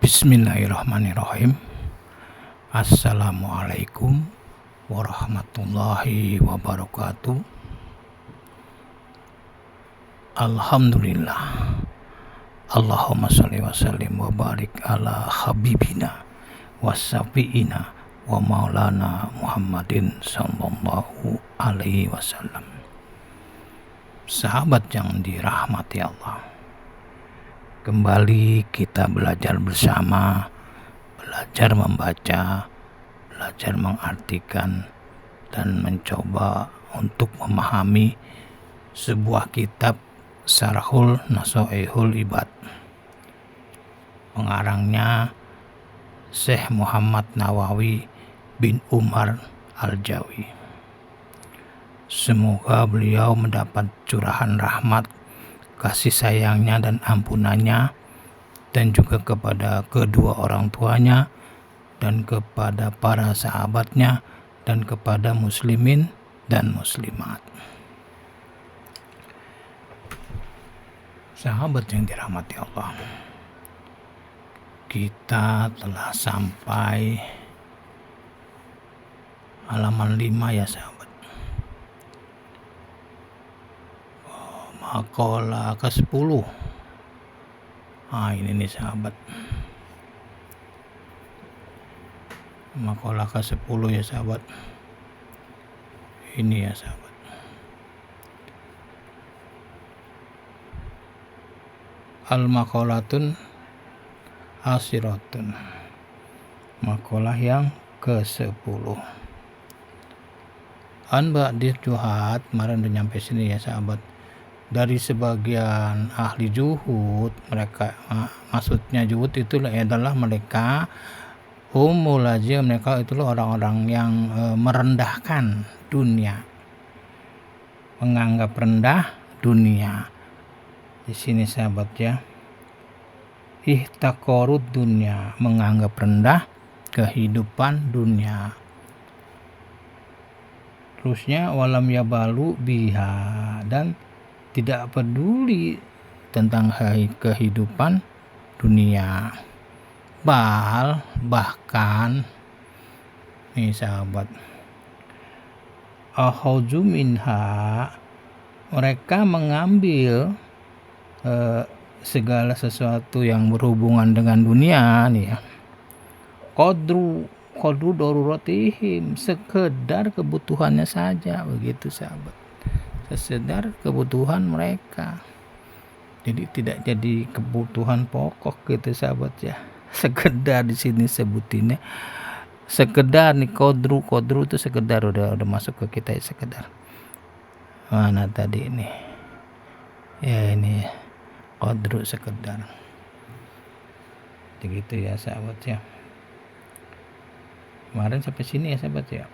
Bismillahirrahmanirrahim. Assalamualaikum warahmatullahi wabarakatuh. Alhamdulillah. Allahumma sholli wa sallim wa barik ala habibina wa syafi'ina wa maulana Muhammadin sallallahu alaihi wasallam. Sahabat yang dirahmati Allah, kembali kita belajar bersama, belajar membaca, belajar mengartikan, dan mencoba untuk memahami sebuah kitab Syarhul Nasaihul Ibad. Pengarangnya Syekh Muhammad Nawawi bin Umar Al-Jawi. Semoga beliau mendapat curahan rahmat, kasih sayangnya dan ampunannya, dan juga kepada kedua orang tuanya, dan kepada para sahabatnya, dan kepada muslimin dan muslimat. Sahabat yang dirahmati Allah, kita telah sampai halaman 5 ya sahabat. Makalah ke-10. Ini nih sahabat. Makalah ke-10 ya sahabat. Ini ya sahabat. Al-maqalatun asiratun. Makalah yang ke-10. Ba'di juhad, kemarin udah nyampe sini ya sahabat. Dari sebagian ahli juhud, mereka maksudnya juhud itu adalah mereka mereka itu orang-orang yang merendahkan dunia, menganggap rendah dunia. Di sini sahabat ya, ihtaqarud dunia, menganggap rendah kehidupan dunia. Terusnya walam yabalu biha, dan tidak peduli tentang kehidupan dunia. Bahkan nih sahabat, akhadzu minha, mereka mengambil segala sesuatu yang berhubungan dengan dunia nih ya, qadru daruratihim, sekedar kebutuhannya saja, begitu sahabat, sekedar kebutuhan mereka, jadi tidak jadi kebutuhan pokok gitu sahabat ya. Sekedar di sini sebutinnya sekedar nih, qadru itu sekedar, udah masuk ke kita ya, sekedar. Mana tadi ini ya, ini qadru sekedar, begitu ya sahabat ya. Kemarin sampai sini ya sahabat ya.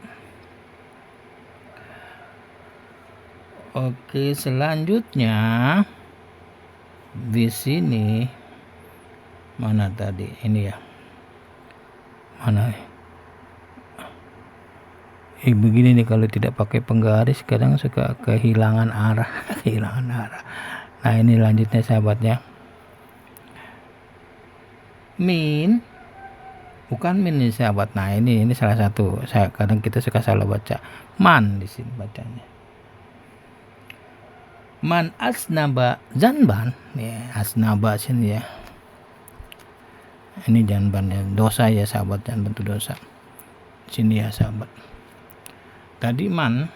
Oke, selanjutnya di sini mana tadi ini ya, mana begini nih, kalau tidak pakai penggaris kadang suka kehilangan arah. Nah ini lanjutnya sahabat ya. Min, bukan min nih sahabat. Nah ini salah satu, kadang kita suka salah baca man di sini bacanya. Man asnaba zanban ya, asnaba sini ya, ini zanban ya, dosa ya sahabat, jangan bentuk dosa sini ya sahabat. Tadi man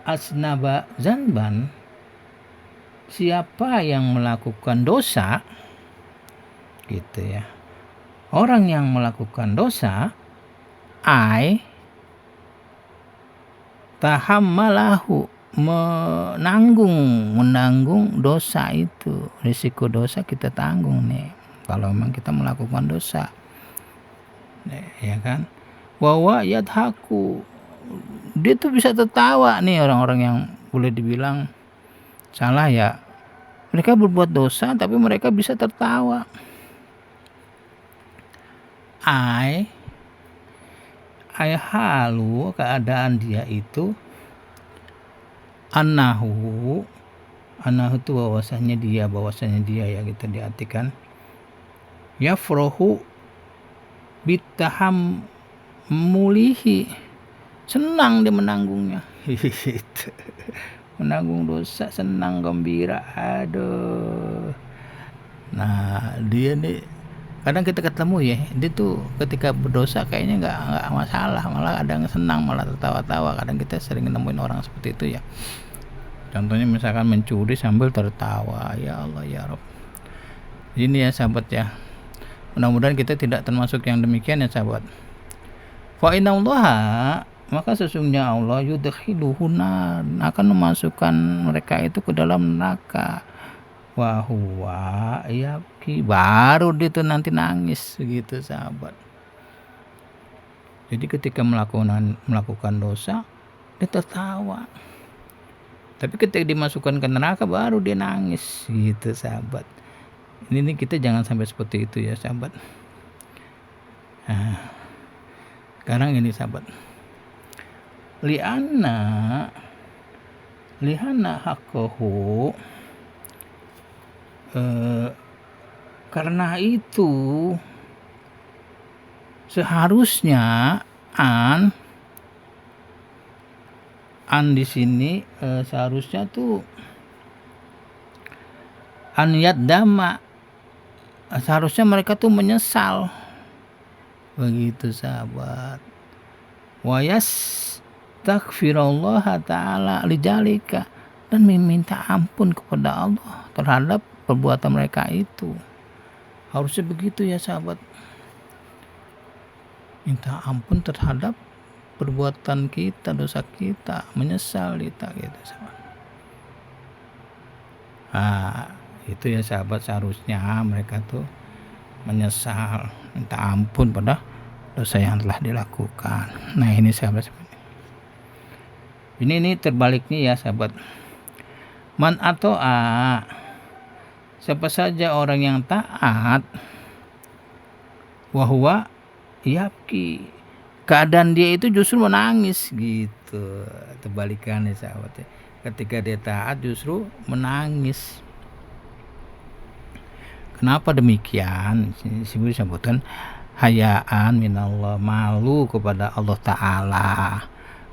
asnaba zanban, siapa yang melakukan dosa gitu ya, orang yang melakukan dosa, tahammalahu, menanggung dosa itu, risiko dosa kita tanggung nih kalau memang kita melakukan dosa ya kan. Wawa yadhaku, dia tuh bisa tertawa nih, orang-orang yang boleh dibilang salah ya, mereka berbuat dosa tapi mereka bisa tertawa. Halu, keadaan dia itu, annahu, anahu itu bahwasanya dia ya gitu diartikan yafrahu bitaham mulihi, senang dia menanggungnya. Gitu. Menanggung dosa senang gembira, aduh. Nah dia nih kadang kita ketemu ya, dia tuh ketika berdosa kayaknya nggak masalah, malah ada yang senang, malah tertawa-tawa. Kadang kita sering nemuin orang seperti itu ya. Contohnya misalkan mencuri sambil tertawa, ya Allah ya Rob. Ini ya sahabat ya, mudah-mudahan kita tidak termasuk yang demikian ya sahabat. Fa innallaha, maka sesungguhnya Allah yudkhiluhuna, akan memasukkan mereka itu ke dalam neraka. Wa huwa yabki, baru dia tuh nanti nangis gitu sahabat. Jadi ketika melakukan dosa dia tertawa, tapi ketika dimasukkan ke neraka baru dia nangis gitu sahabat. Ini kita jangan sampai seperti itu ya sahabat. Nah, sekarang ini sahabat, lihana haqqahu, karena itu seharusnya an di sini seharusnya tuh an yadama, seharusnya mereka tuh menyesal begitu sahabat. Wayas takfirullah ta'ala lijalika, dan meminta ampun kepada Allah terhadap perbuatan mereka itu. Harusnya begitu ya sahabat, minta ampun terhadap perbuatan kita, dosa kita, menyesal kita gitu sahabat. Itu ya sahabat, seharusnya mereka tuh menyesal, minta ampun pada dosa yang telah dilakukan. Nah ini sahabat, ini terbaliknya ya sahabat. Man ato'a, siapa saja orang yang taat, wahwa yabki, keadaan dia itu justru menangis gitu. Terbalikannya sahabat ya, ketika dia taat justru menangis. Kenapa demikian? Sini disebutkan hayaan minallah, malu kepada Allah Ta'ala,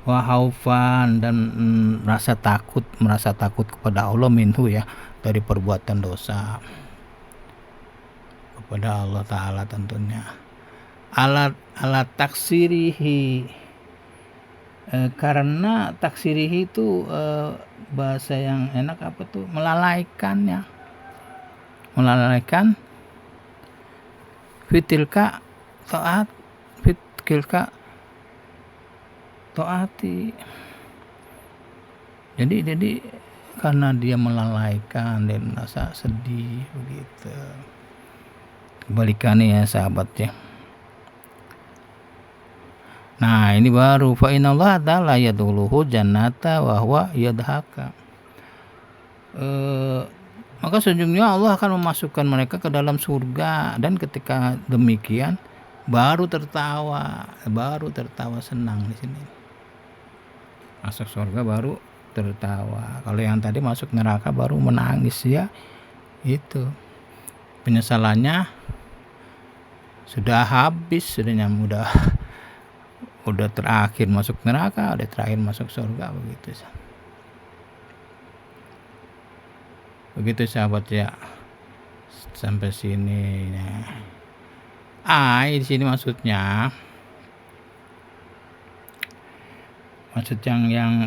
wa haufan, dan merasa takut kepada Allah minhu ya, dari perbuatan dosa kepada Allah Ta'ala tentunya. Alat taksirihi, karena taksirihi itu bahasa yang enak apa tuh, melalaikan fitilka taati. Jadi karena dia melalaikan dan merasa sedih begitu. Kebalikannya ya sahabat ya. Nah ini baru fa innallaha ta'ala yadkhuluhu jannata wa huwa yadhaka, maka sejujurnya Allah akan memasukkan mereka ke dalam surga, dan ketika demikian baru tertawa senang di sini. Masuk surga baru tertawa. Kalau yang tadi masuk neraka baru menangis ya. Itu penyesalannya sudah habis, udah terakhir masuk neraka, udah terakhir masuk surga begitu. Begitu sahabat ya, sampai sini. Di sini maksud yang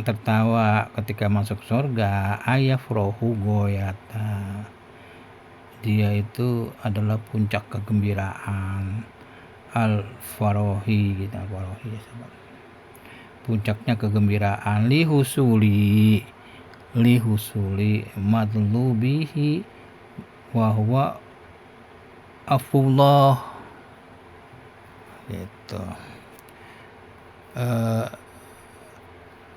tertawa ketika masuk surga, ayafrohu goyata, dia itu adalah puncak kegembiraan, al farohi gitu, farohi ya sahabat, puncaknya kegembiraan, lihusuli madlubihi wa huwa afullah gitu.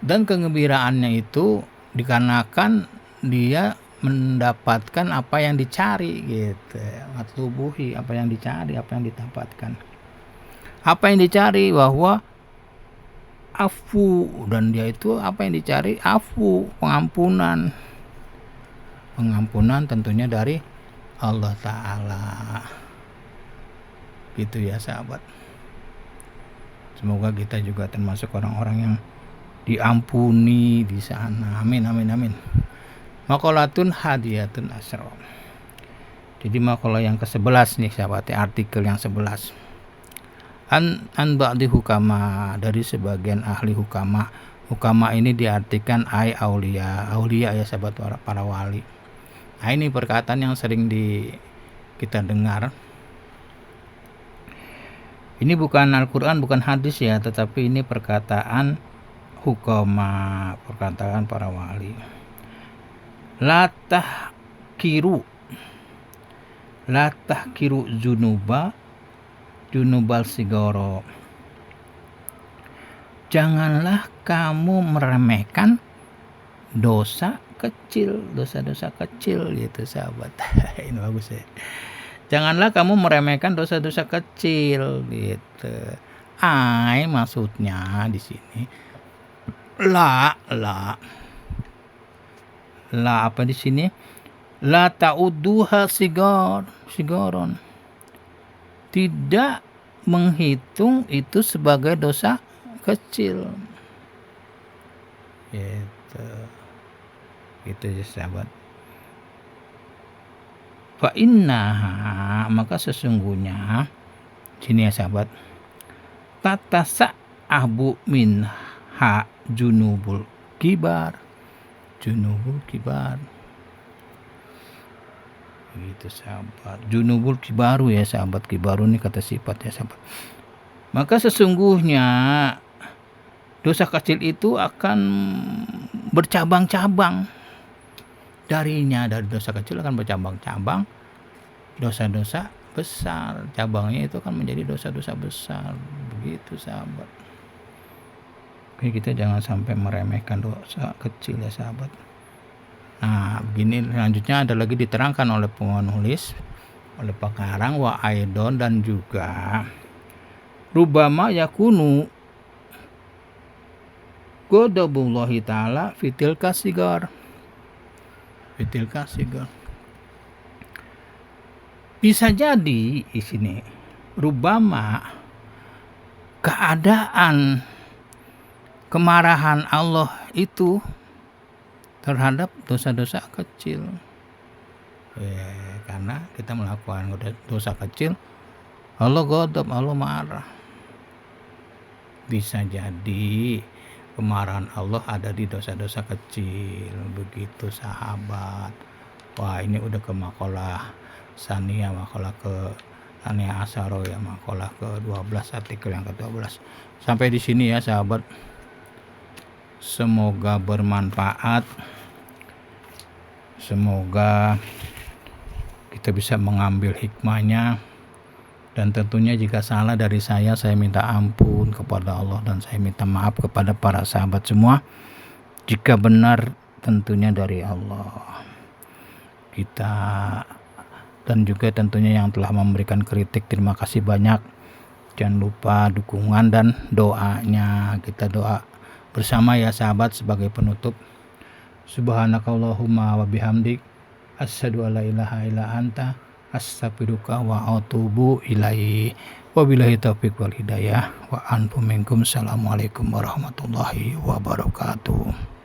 Dan kegembiraannya itu dikarenakan dia mendapatkan apa yang dicari gitu. Matlubuhi, apa yang dicari, apa yang didapatkan. Apa yang dicari bahwa afu, dan dia itu apa yang dicari, afu, pengampunan. pengampunan tentunya dari Allah Ta'ala. Gitu ya sahabat. Semoga kita juga termasuk orang-orang yang diampuni di sana. Amin amin amin. Maqalatun hadiyatun asra. Jadi maqalah yang ke-11 nih sahabat, artikel yang 11. An ba'di hukama, dari sebagian ahli hukama. Hukama ini diartikan aulia ya sahabat, para wali. Nah, ini perkataan yang sering kita dengar. Ini bukan Al-Quran, bukan hadis ya, tetapi ini perkataan hukama, perkataan para wali. Latah kiru junubal sigoro. Janganlah kamu meremehkan dosa-dosa kecil gitu sahabat. Ini bagus ya. Janganlah kamu meremehkan dosa-dosa kecil gitu. Maksudnya di sini la apa di sini? La ta'udduha sigaron. Tidak menghitung itu sebagai dosa kecil. Gitu ya sahabat. Fa innaha, maka sesungguhnya sini ya sahabat, tatasa ahbu minha junubul kibar. Gitu sahabat. Junubul kibaru ya sahabat. Kibaru ini kata sifat ya sahabat. Maka sesungguhnya dosa kecil itu akan bercabang-cabang darinya. Dari dosa kecil akan bercabang-cabang dosa-dosa besar. Cabangnya itu akan menjadi dosa-dosa besar. Begitu sahabat. Oke, kita jangan sampai meremehkan dosa kecil ya sahabat. Nah, begini selanjutnya ada lagi diterangkan oleh penulis, oleh pengarang, wa aidon, dan juga rubama yakunu ghadabullahi ta'ala fitil kasigar. Bisa jadi di sini rubama keadaan kemarahan Allah itu terhadap dosa-dosa kecil. Karena kita melakukan dosa kecil, Allah ghadab, Allah marah. Bisa jadi kemarahan Allah ada di dosa-dosa kecil. Begitu sahabat. Wah, ini udah ke maqalah Saniyah, maqalah ke Saniyah Asaro ya, maqalah ke-12, artikel yang ke-12. Sampai di sini ya sahabat. Semoga bermanfaat. Semoga kita bisa mengambil hikmahnya. Dan tentunya jika salah dari saya minta ampun kepada Allah, dan saya minta maaf kepada para sahabat semua. Jika benar tentunya dari Allah. Kita dan juga tentunya yang telah memberikan kritik, terima kasih banyak. Jangan lupa dukungan dan doanya. Kita doa bersama ya sahabat sebagai penutup. Subhanakallahumma wa bihamdik, asyhadu alla ilaha illa anta, astaghfiruka wa atubu ilaihi. Wabillahi taufiq wal hidayah wa antum minkum. Assalamualaikum warahmatullahi wabarakatuh.